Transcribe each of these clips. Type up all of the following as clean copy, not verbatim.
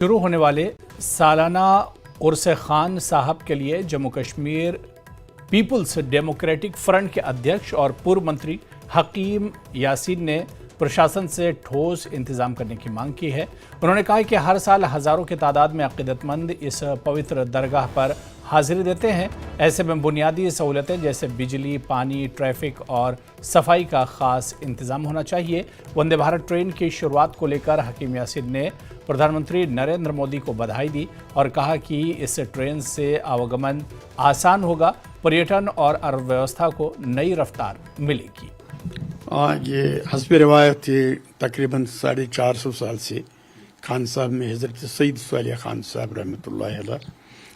شروع ہونے والے سالانہ عرس خان صاحب کے لیے Jammu Kashmir People's Democratic Front کے ادھیکش اور پورو منتری حکیم یاسین نے پرشاسن سے ٹھوس انتظام کرنے کی مانگ کی ہے۔ انہوں نے کہا کہ ہر سال ہزاروں کی تعداد میں عقیدت مند اس پوتر درگاہ پر حاضری دیتے ہیں۔ ایسے میں بنیادی سہولتیں جیسے بجلی، پانی، ٹریفک اور صفائی کا خاص انتظام ہونا چاہیے۔ وندے بھارت ٹرین کی شروعات کو لے کر حکیم یاسین نے پردھان منتری نریندر مودی کو بدھائی دی اور کہا کہ اس ٹرین سے آواگمن آسان ہوگا، پریٹن اور ارتھ ویوستھا کو نئی رفتار ملے گی۔ یہ حسب روایت تقریباً 450 سال سے خان صاحب میں حضرت سید صالح خان صاحب رحمۃ اللہ علیہ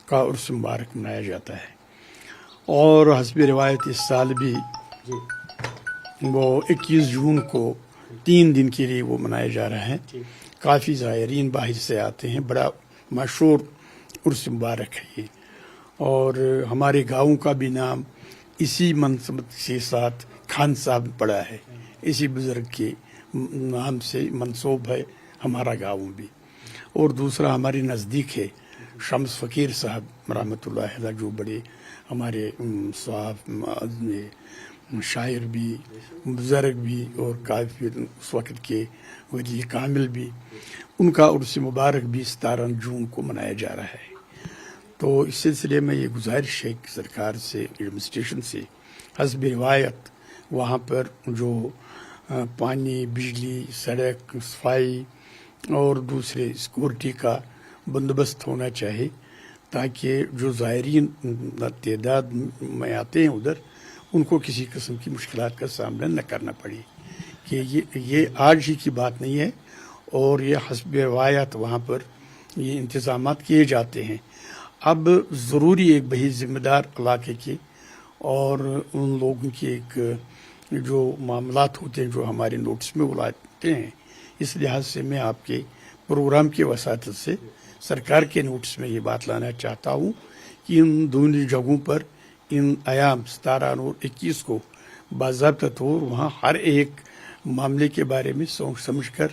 کا عرس مبارک منایا جاتا ہے، اور حسب روایت اس سال بھی وہ 21 جون کو 3 دن کے لیے وہ منایا جا رہا ہے۔ کافی زائرین باہر سے آتے ہیں، بڑا مشہور عرس مبارک ہے یہ، اور ہمارے گاؤں کا بھی نام اسی مناسبت کے ساتھ خان صاحب پڑا ہے، اسی بزرگ کے نام سے منسوب ہے ہمارا گاؤں بھی۔ اور دوسرا ہمارے نزدیک ہے شمس فقیر صاحب رحمۃ اللہ علیہ، جو بڑے ہمارے صاحب شاعر بھی، بزرگ بھی، اور کافی اس وقت کے ولی کامل بھی، ان کا عرس مبارک بھی 17 جون کو منایا جا رہا ہے۔ تو اس سلسلے میں یہ گزارش ہے کہ سرکار سے، ایڈمنسٹریشن سے، حسب روایت وہاں پر جو پانی، بجلی، سڑک، صفائی اور دوسرے سیکورٹی کا بندوبست ہونا چاہیے، تاکہ جو زائرین تعداد میں آتے ہیں ادھر، ان کو کسی قسم کی مشکلات کا سامنا نہ کرنا پڑے۔ کہ یہ آج ہی کی بات نہیں ہے، اور یہ حسب روایت وہاں پر یہ انتظامات کیے جاتے ہیں۔ اب ضروری ایک بہت ذمہ دار علاقے کے اور ان لوگوں کے ایک جو معاملات ہوتے ہیں جو ہمارے نوٹس میں وہ لاتے ہیں، اس لحاظ سے میں آپ کے پروگرام کی وساطت سے سرکار کے نوٹس میں یہ بات لانا چاہتا ہوں کہ ان دونوں جگہوں پر ان ایام 17 اور 21 کو باضابطہ طور وہاں ہر ایک معاملے کے بارے میں سوچ سمجھ کر،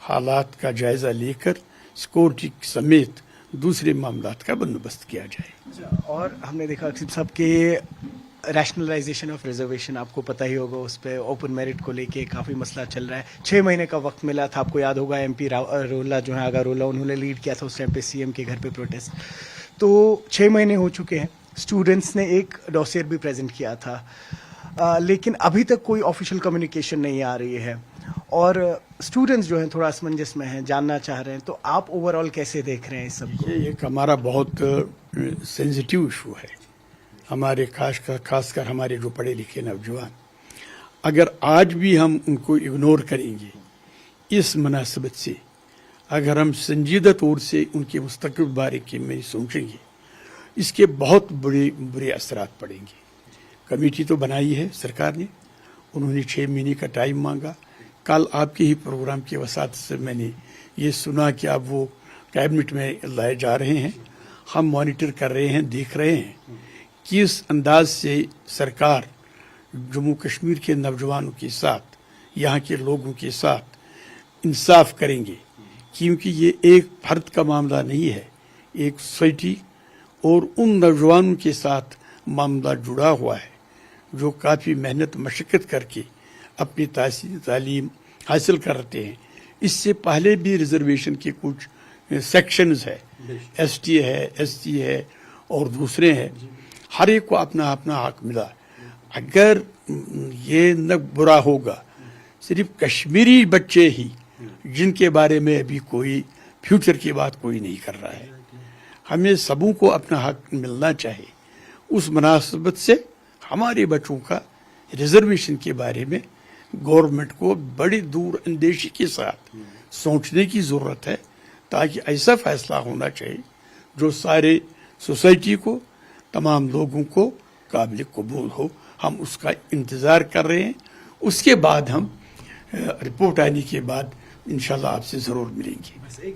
حالات کا جائزہ لے کر، سیکورٹی سمیت دوسرے معاملات کا بندوبست کیا جائے۔ اور ہم نے دیکھا صاحب کہ ریشنلائزیشن آف ریزرویشن، آپ کو پتہ ہی ہوگا، اس پہ اوپن میرٹ کو لے کے کافی مسئلہ چل رہا ہے۔ 6 مہینے کا وقت ملا تھا، آپ کو یاد ہوگا MP رولا جو ہے آگا رولا، انہوں نے لیڈ کیا تھا اس ٹائم پہ CM کے گھر پہ پروٹیسٹ۔ تو 6 مہینے ہو چکے ہیں، اسٹوڈنٹس نے ایک ڈوسیر بھی پریزنٹ کیا تھا، لیکن ابھی تک کوئی آفیشیل کمیونیکیشن نہیں آ رہی ہے، اور اسٹوڈنٹس جو ہیں تھوڑا اسمنجس میں ہیں، جاننا چاہ رہے ہیں۔ تو آپ اوور آل کیسے دیکھ رہے ہیں اس سب کو؟ یہ ایک ہمارا بہت سینسٹیو ایشو ہے، ہمارے خاص کر ہمارے جو پڑھے لکھے نوجوان، اگر آج بھی ہم ان کو اگنور کریں گے اس مناسبت سے، اگر ہم سنجیدہ طور سے ان کے مستقبل بارے میں سوچیں گے، اس کے بہت برے اثرات پڑیں گے۔ کمیٹی تو بنائی ہے سرکار نے، انہوں نے 6 مہینے کا ٹائم مانگا۔ کل آپ کے ہی پروگرام کی وساطت سے میں نے یہ سنا کہ اب وہ کیبنٹ میں لائے جا رہے ہیں۔ ہم مانیٹر کر رہے ہیں، دیکھ رہے ہیں کس انداز سے سرکار جموں کشمیر کے نوجوانوں کے ساتھ، یہاں کے لوگوں کے ساتھ انصاف کریں گے، کیونکہ یہ ایک فرد کا معاملہ نہیں ہے، ایک سوسائٹی اور ان نوجوانوں کے ساتھ معاملہ جڑا ہوا ہے جو کافی محنت مشقت کر کے اپنی تعلیم حاصل کرتے ہیں۔ اس سے پہلے بھی ریزرویشن کے کچھ سیکشنز ہے، ST ہے، SC ہے اور دوسرے ہیں، ہر ایک کو اپنا اپنا حق ملا۔ اگر یہ نہ برا ہوگا، صرف کشمیری بچے ہی جن کے بارے میں ابھی کوئی فیوچر کی بات کوئی نہیں کر رہا ہے، ہمیں سبوں کو اپنا حق ملنا چاہیے۔ اس مناسبت سے ہمارے بچوں کا ریزرویشن کے بارے میں گورنمنٹ کو بڑی دور اندیشی کے ساتھ سوچنے کی ضرورت ہے، تاکہ ایسا فیصلہ ہونا چاہیے جو سارے سوسائٹی کو، تمام لوگوں کو قابل قبول ہو۔ ہم اس کا انتظار کر رہے ہیں، اس کے بعد ہم رپورٹ آنے کے بعد انشاءاللہ آپ سے ضرور ملیں گے۔